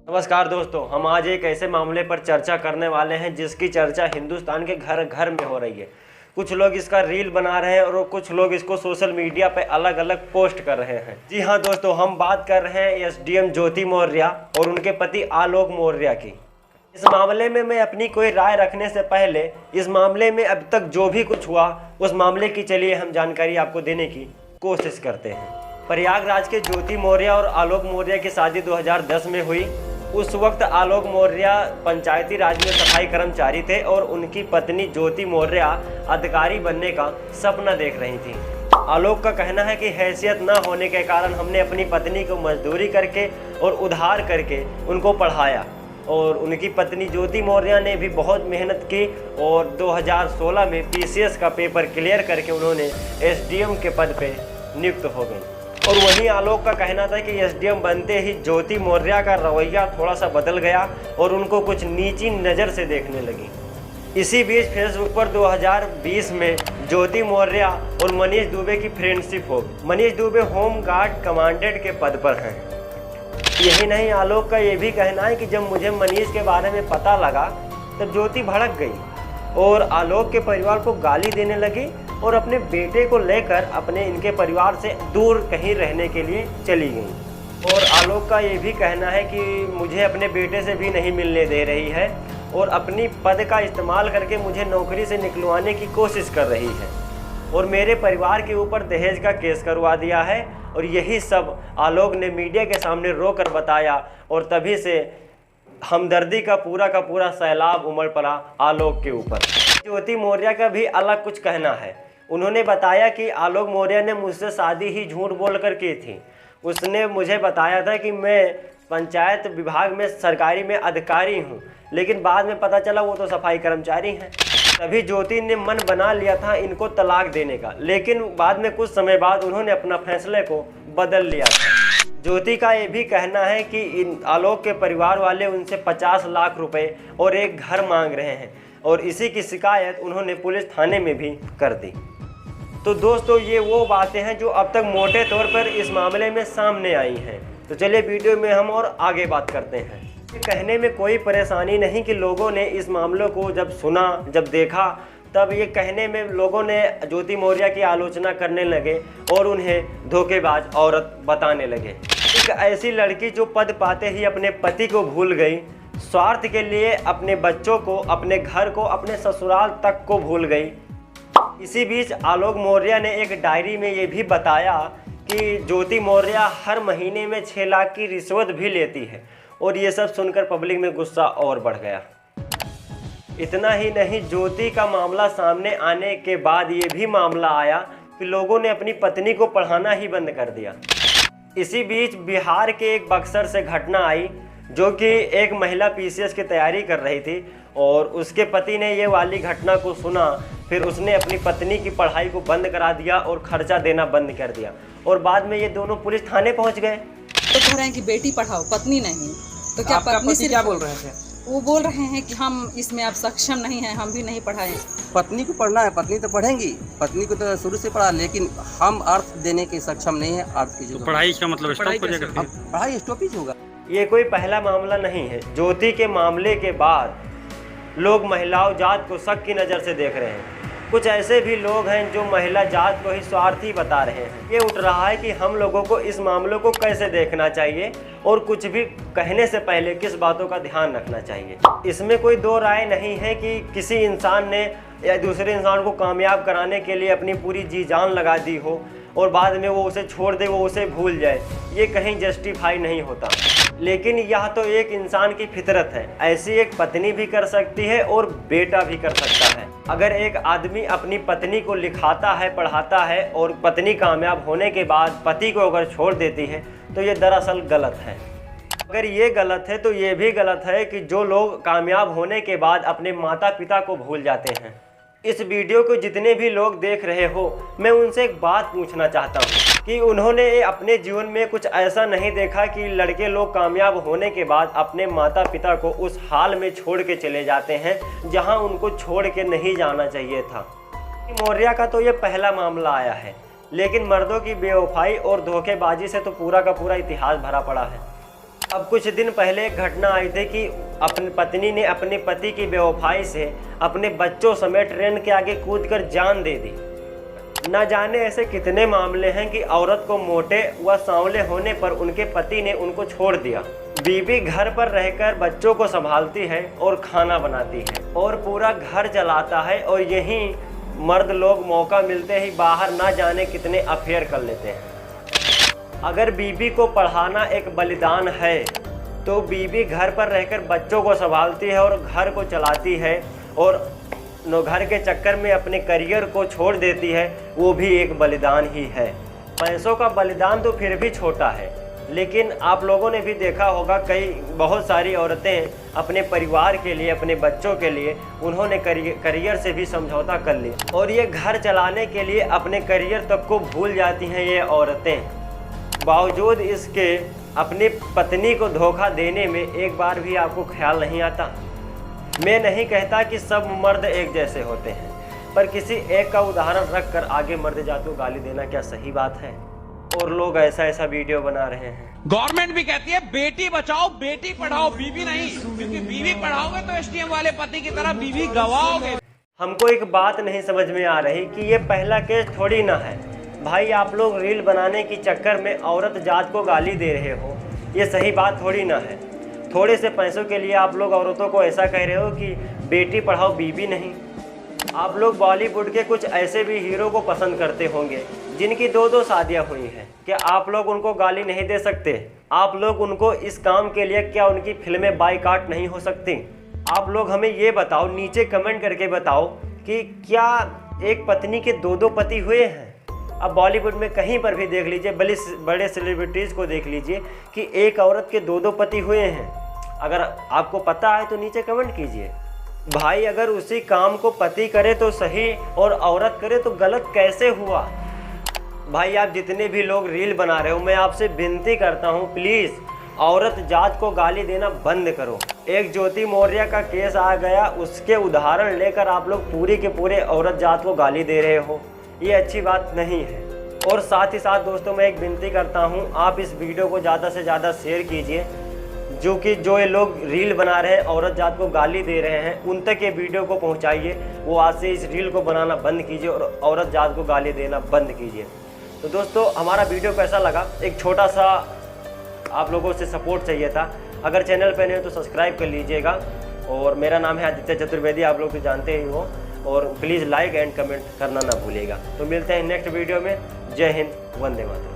नमस्कार दोस्तों, हम आज एक ऐसे मामले पर चर्चा करने वाले हैं जिसकी चर्चा हिंदुस्तान के घर घर में हो रही है। कुछ लोग इसका रील बना रहे हैं और कुछ लोग इसको सोशल मीडिया पे अलग अलग पोस्ट कर रहे हैं। जी हाँ दोस्तों, हम बात कर रहे हैं एसडीएम ज्योति मौर्य और उनके पति आलोक मौर्य की। इस मामले में मैं अपनी कोई राय रखने से पहले इस मामले में अब तक जो भी कुछ हुआ उस मामले की चलिए हम जानकारी आपको देने की कोशिश करते हैं। प्रयागराज के ज्योति मौर्य और आलोक मौर्य की शादी 2010 में हुई। उस वक्त आलोक मौर्य पंचायती राज में सफाई कर्मचारी थे और उनकी पत्नी ज्योति मौर्य अधिकारी बनने का सपना देख रही थी। आलोक का कहना है कि हैसियत न होने के कारण हमने अपनी पत्नी को मजदूरी करके और उधार करके उनको पढ़ाया और उनकी पत्नी ज्योति मौर्य ने भी बहुत मेहनत की और 2016 में पीसीएस का पेपर क्लियर करके उन्होंने एसडीएम के पद पे नियुक्त हो गई। और वहीं आलोक का कहना था कि एसडीएम बनते ही ज्योति मौर्य का रवैया थोड़ा सा बदल गया और उनको कुछ नीची नज़र से देखने लगी। इसी बीच फेसबुक पर 2020 में ज्योति मौर्य और मनीष दुबे की फ्रेंडशिप हो गई। Manish Dubey home guard commandant के पद पर हैं। यही नहीं, आलोक का ये भी कहना है कि जब मुझे मनीष के बारे में पता लगा तब ज्योति भड़क गई और आलोक के परिवार को गाली देने लगी और अपने बेटे को लेकर अपने इनके परिवार से दूर कहीं रहने के लिए चली गई। और आलोक का ये भी कहना है कि मुझे अपने बेटे से भी नहीं मिलने दे रही है और अपनी पद का इस्तेमाल करके मुझे नौकरी से निकलवाने की कोशिश कर रही है और मेरे परिवार के ऊपर दहेज का केस करवा दिया है। और यही सब आलोक ने मीडिया के सामने रो कर बताया और तभी से हमदर्दी का पूरा सैलाब उमड़ पड़ा आलोक के ऊपर। ज्योति मौर्य का भी अलग कुछ कहना है। उन्होंने बताया कि आलोक मौर्य ने मुझसे शादी ही झूठ बोलकर की थी। उसने मुझे बताया था कि मैं पंचायत विभाग में सरकारी में अधिकारी हूँ, लेकिन बाद में पता चला वो तो सफाई कर्मचारी हैं। तभी ज्योति ने मन बना लिया था इनको तलाक देने का, लेकिन बाद में कुछ समय बाद उन्होंने अपना फैसले को बदल लिया था। ज्योति का ये भी कहना है कि इन आलोक के परिवार वाले उनसे 50 लाख रुपए और एक घर मांग रहे हैं और इसी की शिकायत उन्होंने पुलिस थाने में भी कर दी। तो दोस्तों, ये वो बातें हैं जो अब तक मोटे तौर पर इस मामले में सामने आई हैं। तो चलिए वीडियो में हम और आगे बात करते हैं। कहने में कोई परेशानी नहीं कि लोगों ने इस मामले को जब सुना, जब देखा, तब ये कहने में लोगों ने ज्योति मौर्य की आलोचना करने लगे और उन्हें धोखेबाज औरत बताने लगे। एक ऐसी लड़की जो पद पाते ही अपने पति को भूल गई, स्वार्थ के लिए अपने बच्चों को, अपने घर को, अपने ससुराल तक को भूल गई। इसी बीच आलोक मौर्य ने एक डायरी में ये भी बताया कि ज्योति मौर्य हर महीने में 6 लाख की रिश्वत भी लेती है और ये सब सुनकर पब्लिक में गुस्सा और बढ़ गया। इतना ही नहीं, ज्योति का मामला सामने आने के बाद ये भी मामला आया कि लोगों ने अपनी पत्नी को पढ़ाना ही बंद कर दिया। इसी बीच बिहार के एक बक्सर से घटना आई जो कि एक महिला पीसीएस की तैयारी कर रही थी और उसके पति ने ये वाली घटना को सुना। फिर उसने अपनी पत्नी की पढ़ाई को बंद करा दिया और खर्चा देना बंद कर दिया और बाद में ये दोनों पुलिस थाने पहुंच गए। तो कह रहे हैं कि बेटी पढ़ाओ, पत्नी नहीं। तो क्या पत्नी से क्या बोल रहे थे? वो बोल रहे हैं कि हम इसमें अब सक्षम नहीं हैं, हम भी नहीं पढ़ाएं। पत्नी को पढ़ना है, पत्नी तो पढ़ेंगी, पत्नी को तो शुरू से पढ़ा, लेकिन हम अर्थ देने के सक्षम नहीं है। अर्थ की जो पढ़ाई का मतलब स्टॉप हो जाएगा, पढ़ाई स्टॉपेज होगा। ये कोई पहला मामला नहीं है। ज्योति के मामले के बाद लोग महिलाओं जात को शक की नज़र से देख रहे हैं। कुछ ऐसे भी लोग हैं जो महिला जात को ही स्वार्थी बता रहे हैं। ये उठ रहा है कि हम लोगों को इस मामलों को कैसे देखना चाहिए और कुछ भी कहने से पहले किस बातों का ध्यान रखना चाहिए। इसमें कोई दो राय नहीं है कि किसी इंसान ने या दूसरे इंसान को कामयाब कराने के लिए अपनी पूरी जी जान लगा दी हो और बाद में वो उसे छोड़ दे, वो उसे भूल जाए, ये कहीं जस्टिफाई नहीं होता। लेकिन यह तो एक इंसान की फितरत है। ऐसी एक पत्नी भी कर सकती है और बेटा भी कर सकता है। अगर एक आदमी अपनी पत्नी को लिखाता है, पढ़ाता है और पत्नी कामयाब होने के बाद पति को अगर छोड़ देती है तो ये दरअसल गलत है। अगर ये गलत है तो ये भी गलत है कि जो लोग कामयाब होने के बाद अपने माता पिता को भूल जाते हैं। इस वीडियो को जितने भी लोग देख रहे हो, मैं उनसे एक बात पूछना चाहता हूँ कि उन्होंने अपने जीवन में कुछ ऐसा नहीं देखा कि लड़के लोग कामयाब होने के बाद अपने माता पिता को उस हाल में छोड़ के चले जाते हैं जहाँ उनको छोड़ के नहीं जाना चाहिए था। मौर्य का तो ये पहला मामला आया है, लेकिन मर्दों की बेवफाई और धोखेबाजी से तो पूरा का पूरा इतिहास भरा पड़ा है। अब कुछ दिन पहले एक घटना आई थी कि अपनी पत्नी ने अपने पति की बेवफाई से अपने बच्चों समेत ट्रेन के आगे कूदकर जान दे दी। न जाने ऐसे कितने मामले हैं कि औरत को मोटे व सांवले होने पर उनके पति ने उनको छोड़ दिया। बीवी घर पर रहकर बच्चों को संभालती है और खाना बनाती है और पूरा घर चलाता है, और यही मर्द लोग मौका मिलते ही बाहर ना जाने कितने अफेयर कर लेते हैं। अगर बीवी को पढ़ाना एक बलिदान है तो बीवी घर पर रहकर बच्चों को संभालती है और घर को चलाती है और घर के चक्कर में अपने करियर को छोड़ देती है, वो भी एक बलिदान ही है। पैसों का बलिदान तो फिर भी छोटा है, लेकिन आप लोगों ने भी देखा होगा बहुत सारी औरतें अपने परिवार के लिए, अपने बच्चों के लिए उन्होंने करियर से भी समझौता कर ली और ये घर चलाने के लिए अपने करियर तक को भूल जाती हैं ये औरतें। बावजूद इसके अपनी पत्नी को धोखा देने में एक बार भी आपको ख्याल नहीं आता। मैं नहीं कहता कि सब मर्द एक जैसे होते हैं, पर किसी एक का उदाहरण रखकर आगे मर्द जात को गाली देना क्या सही बात है? और लोग ऐसा वीडियो बना रहे हैं। गवर्नमेंट भी कहती है बेटी बचाओ बेटी पढ़ाओ, बीवी नहीं, क्योंकि बीवी पढ़ाओगे तो एसटीएम वाले पति की तरह बीवी गवाओगे। हमको एक बात नहीं समझ में आ रही कि ये पहला केस थोड़ी ना है भाई। आप लोग रील बनाने की चक्कर में औरत जात को गाली दे रहे हो, ये सही बात थोड़ी ना है। थोड़े से पैसों के लिए आप लोग औरतों को ऐसा कह रहे हो कि बेटी पढ़ाओ बीवी नहीं। आप लोग बॉलीवुड के कुछ ऐसे भी हीरो को पसंद करते होंगे जिनकी 2-2 शादियां हुई हैं, क्या आप लोग उनको गाली नहीं दे सकते? आप लोग उनको इस काम के लिए क्या उनकी फिल्में बाइकाट नहीं हो सकती? आप लोग हमें ये बताओ, नीचे कमेंट करके बताओ कि क्या एक पत्नी के 2-2 पति हुए हैं? अब बॉलीवुड में कहीं पर भी देख लीजिए, बड़े सेलिब्रिटीज़ को देख लीजिए कि एक औरत के 2-2 पति हुए हैं। अगर आपको पता है तो नीचे कमेंट कीजिए। भाई अगर उसी काम को पति करे तो सही और औरत करे तो गलत कैसे हुआ? भाई आप जितने भी लोग रील बना रहे हो, मैं आपसे विनती करता हूँ प्लीज़ औरत जात को गाली देना बंद करो। एक ज्योति मौर्य का केस आ गया, उसके उदाहरण लेकर आप लोग पूरी के पूरे औरत जात को गाली दे रहे हो, ये अच्छी बात नहीं है। और साथ ही साथ दोस्तों मैं एक विनती करता हूँ, आप इस वीडियो को ज़्यादा से ज़्यादा शेयर कीजिए, जो ये लोग रील बना रहे हैं औरत जात को गाली दे रहे हैं उन तक ये वीडियो को पहुँचाइए। वो आज से इस रील को बनाना बंद कीजिए और औरत जात को गाली देना बंद कीजिए। तो दोस्तों हमारा वीडियो कैसा लगा? एक छोटा सा आप लोगों से सपोर्ट चाहिए था। अगर चैनल पे नहीं हो तो सब्सक्राइब कर लीजिएगा। और मेरा नाम है आदित्य चतुर्वेदी, आप लोग तो जानते ही हो। और प्लीज़ लाइक एंड कमेंट करना ना भूलिएगा। तो मिलते हैं नेक्स्ट वीडियो में। जय हिंद, वंदे मातरम।